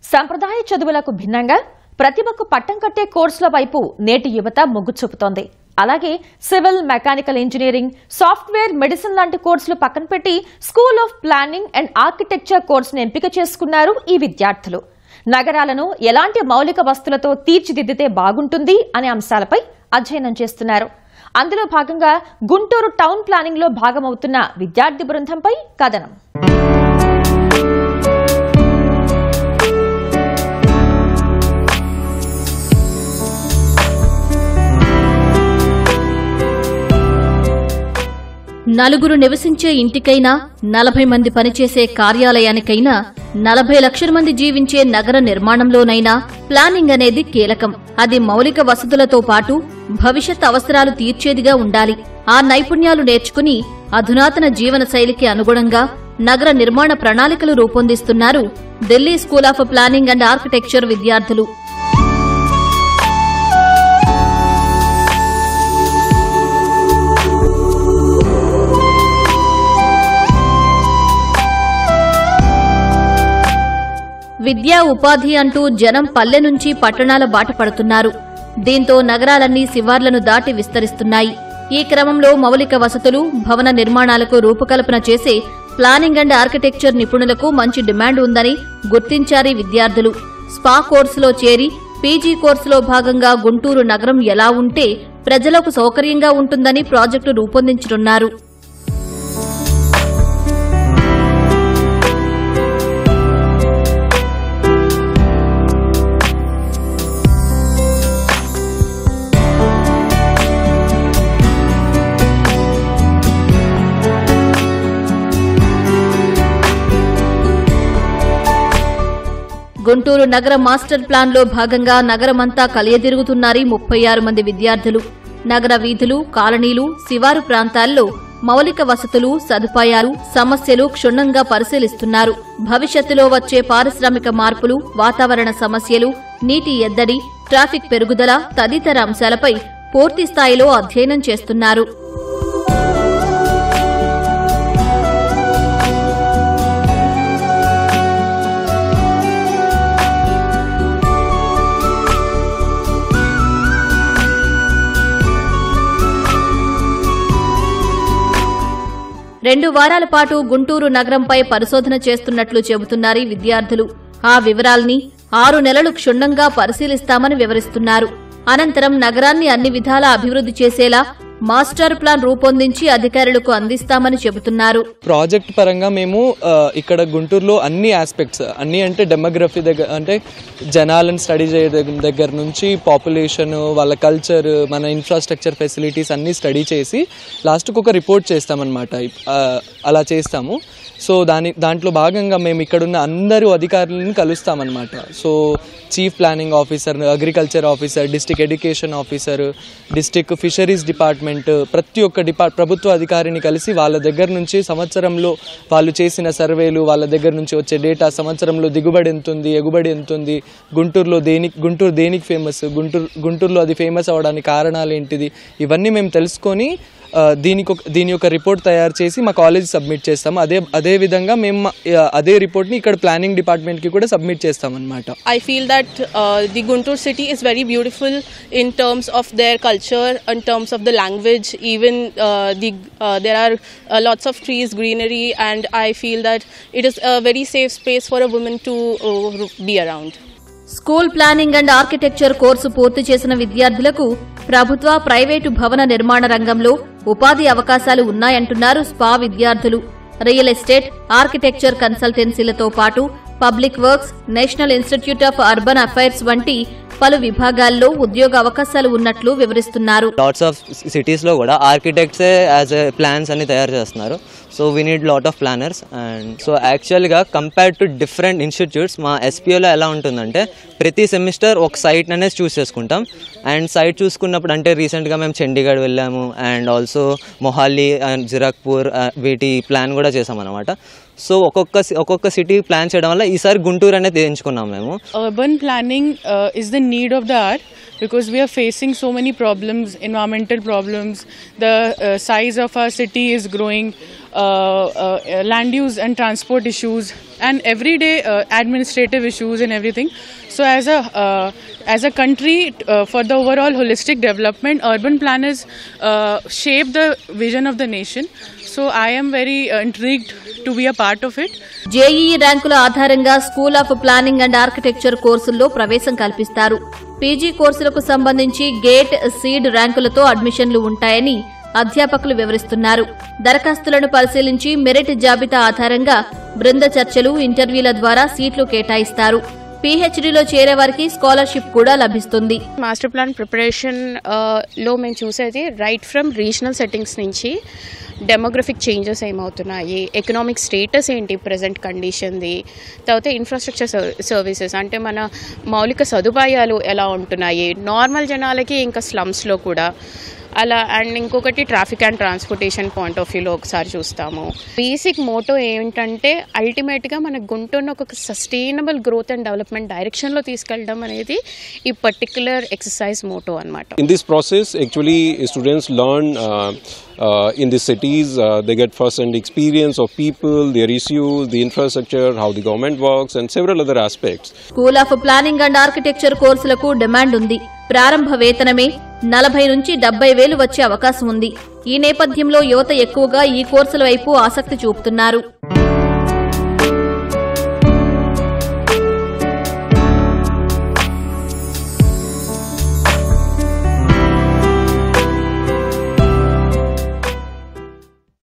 సంప్రదాయ చదువులకు భిన్నంగా ప్రతిభకు పట్టం కట్టే కోర్సుల వైపు నేటి యువత మొగ్గు చూపుతోంది. అలాగే civil, mechanical engineering, software, medicine లాంటి కోర్సులు పక్కన పెట్టి school of planning and architecture కోర్సును ఎంపిక చేసుకున్నారు ఈ విద్యార్థులు. నగరాలను ఎలాంటి మౌలిక వస్తువులతో తీర్చిదిద్దితే బాగుంటుంది అనే అంశాలపై అధ్యయనం చేస్తున్నారు. అందులో భాగంగా గుంటూరు టౌన్ ప్లానింగ్ లో భాగమవుతున్న విద్యార్థి బృందంపై కథనం. నలుగురు నివసించే ఇంటికైనా, 40 మంది పనిచేసే కార్యాలయానికైనా, 40 లక్షల మంది జీవించే నగర నిర్మాణంలోనైనా ప్లానింగ్ అనేది కీలకం. అది మౌలిక వసతులతో పాటు భవిష్యత్ అవసరాలు తీర్చేదిగా ఉండాలి. ఆ నైపుణ్యాలు నేర్చుకుని అధునాతన జీవన శైలికి అనుగుణంగా నగర నిర్మాణ ప్రణాళికలు రూపొందిస్తున్నారు Delhi school of planning and architecture విద్యార్థులు. విద్యా ఉపాధి అంటూ జనం పల్లె నుంచి పట్టణాల బాట పడుతున్నారు. దీంతో నగరాలన్నీ శివార్లను దాటి విస్తరిస్తున్నాయి. ఈ క్రమంలో మౌలిక వసతులు, భవన నిర్మాణాలకు రూపకల్పన చేసే ప్లానింగ్ అండ్ ఆర్కిటెక్చర్ నిపుణులకు మంచి డిమాండ్ ఉందని గుర్తించారు విద్యార్థులు. స్పా కోర్సులో చేరి పీజీ కోర్సులో భాగంగా గుంటూరు నగరం ఎలా ఉంటే ప్రజలకు సౌకర్యంగా ఉంటుందని ప్రాజెక్టు రూపొందించనున్నారు. గుంటూరు నగర మాస్టర్ ప్లాన్ లో భాగంగా నగరమంతా కలియదిరుగుతున్నారు 36 మంది విద్యార్థులు. నగర వీధులు, కాలనీలు, శివారు ప్రాంతాల్లో మౌలిక వసతులు, సదుపాయాలు, సమస్యలు క్షుణ్ణంగా పరిశీలిస్తున్నారు. భవిష్యత్తులో వచ్చే పారిశ్రామిక మార్పులు, వాతావరణ సమస్యలు, నీటి ఎద్దడి, ట్రాఫిక్ పెరుగుదల తదితర అంశాలపై పూర్తి స్థాయిలో అధ్యయనం చేస్తున్నారు. రెండు వారాల పాటు గుంటూరు నగరంపై పరిశోధన చేస్తున్నట్లు చెబుతున్నారు విద్యార్థులు. ఆ వివరాల్ని 6 నెలలు క్షుణ్ణంగా పరిశీలిస్తామని వివరిస్తున్నారు. అనంతరం నగరాన్ని అన్ని విధాలా అభివృద్ధి చేసేలా మాస్టర్ ప్లాన్ రూపొందించి అధికారులకు అందిస్తామని చెబుతున్నారు. ప్రాజెక్ట్ పరంగా మేము ఇక్కడ గుంటూరులో అన్ని ఆస్పెక్ట్స్, అన్ని అంటే డెమోగ్రఫీ దగ్గర, అంటే జనాలను స్టడీ చేయడం దగ్గర నుంచి పాపులేషన్, వాళ్ళ కల్చర్, మన ఇన్ఫ్రాస్ట్రక్చర్ ఫెసిలిటీస్ అన్నీ స్టడీ చేసి లాస్ట్కి ఒక రిపోర్ట్ చేస్తామన్నమాట. అలా చేస్తాము. సో దాంట్లో భాగంగా మేము ఇక్కడున్న అందరూ అధికారులను కలుస్తామన్నమాట. So chief planning officer, agriculture officer, district education officer, district fisheries department, ప్రతి ఒక్క ప్రభుత్వ అధికారిని కలిసి వాళ్ళ దగ్గర నుంచి సంవత్సరంలో వాళ్ళు చేసిన సర్వేలు, వాళ్ళ దగ్గర నుంచి వచ్చే డేటా, సంవత్సరంలో దిగుబడి ఎంతుంది, ఎగుబడి ఎంతుంది, గుంటూరు దేనికి ఫేమస్, గుంటూరులో అది ఫేమస్ అవ్వడానికి కారణాలు ఏంటిది, ఇవన్నీ మేము తెలుసుకొని దీని యొక్క రిపోర్ట్ తయారు చేసి మా కాలేజ్ సబ్మిట్ చేస్తాము. అదే విధంగా మేము అదే రిపోర్ట్ని ఇక్కడ ప్లానింగ్ డిపార్ట్మెంట్కి కూడా సబ్మిట్ చేస్తామన్నమాట. I feel that the Guntur city is very beautiful in terms of their culture, in terms of the language, even there are lots of trees, greenery, and I feel that it is a very safe space for a woman to be around. School planning and architecture course పూర్తి చేసిన విద్యార్థులకు ప్రభుత్వ, private భవన నిర్మాణ రంగంలో ఉపాధి అవకాశాలు ఉన్నాయంటున్నారు spa విద్యార్థులు. రియల్ ఎస్టేట్, ఆర్కిటెక్చర్ కన్సల్టెన్సీలతో పాటు public works, national institute of urban affairs వంటి పలు విభాగాల్లో ఉద్యోగ అవకాశాలు ఉన్నట్లు వివరిస్తున్నారు. లాట్స్ ఆఫ్ సిటీస్ లో కూడా ఆర్కిటెక్ట్స్ యాజ్ ప్లాన్స్ అన్ని తయారు చేస్తున్నారు. So we need lot of planners. And so యాక్చువల్గా కంపేర్డ్ టు డిఫరెంట్ ఇన్స్టిట్యూట్స్ మా ఎస్పీఓలో ఎలా ఉంటుందంటే ప్రతి సెమిస్టర్ ఒక సైట్ అనేది చూస్ చేసుకుంటాం. అండ్ సైట్ చూసుకున్నప్పుడు అంటే రీసెంట్గా మేము చండీగఢ్ వెళ్ళాము, and also Mohali and Zirakpur వీటి ప్లాన్ కూడా చేసామన్నమాట. సో ఒక్కొక్క సిటీ ప్లాన్ చేయడం వల్ల ఈసారి గుంటూరు అనేది ఎంచుకున్నాం మేము. Urban planning is the need of the hour because we are facing so many problems, environmental problems. The size of our city is growing. land use and transport issues and everyday administrative issues and everything. So as a country, for the overall holistic development, urban planners shape the vision of the nation. So I am very intrigued to be a part of it. JEE ర్యాంకుల ఆధారంగా school of planning and architecture కోర్సుల్లో ప్రవేశం కల్పిస్తారు. PG కోర్సులకు సంబంధించి gate, seed ర్యాంకులతో అడ్మిషన్లు ఉంటాయని అధ్యాపకులు వివరిస్తున్నారు. దరఖాస్తులను పరిశీలించి మెరిట్ జాబితా ఆధారంగా బృంద చర్చలు, ఇంటర్వ్యూల ద్వారా సీట్లు కేటాయిస్తారు. పీహెచ్డీలో చేరేవారికి స్కాలర్షిప్ కూడా లభిస్తుంది. మాస్టర్ ప్లాన్ ప్రిపరేషన్ లో మేము చూసేది రైట్ ఫ్రమ్ రీజనల్ సెట్టింగ్స్ నుంచి డెమోగ్రఫిక్ చేంజెస్ ఏమవుతున్నాయి, ఎకనామిక్ స్టేటస్ ఏంటి ప్రజెంట్ కండిషన్ది, తర్వాత ఇన్ఫ్రాస్ట్రక్చర్ సర్వీసెస్ అంటే మన మౌలిక సదుపాయాలు ఎలా ఉంటున్నాయి నార్మల్ జనాలకి, ఇంకా స్లమ్స్లో కూడా అలా. అండ్ ఇంకొకటి traffic and transportation point of వ్యూలో ఒకసారి చూస్తాము. బేసిక్ మోటో ఏంటంటే అల్టిమేట్గా మన గుంటూరును ఒక సస్టైనబుల్ గ్రోత్ అండ్ డెవలప్మెంట్ డైరెక్షన్లో తీసుకెళ్ళడం అనేది ఈ పర్టిక్యులర్ ఎక్సర్సైజ్ మోటో అన్నమాట. In this process, actually, students learn in the cities, they get first-hand experience of people, their issues, the infrastructure, how the government works, and several other aspects. School of planning and architecture కోర్సులకు demand ఉంది. ప్రారంభ వేతనమే 40 నుంచి 70 వేలు వచ్చే అవకాశం ఉంది. ఈ నేపథ్యంలో యువత ఎక్కువగా ఈ కోర్సుల వైపు ఆసక్తి చూపుతున్నారు.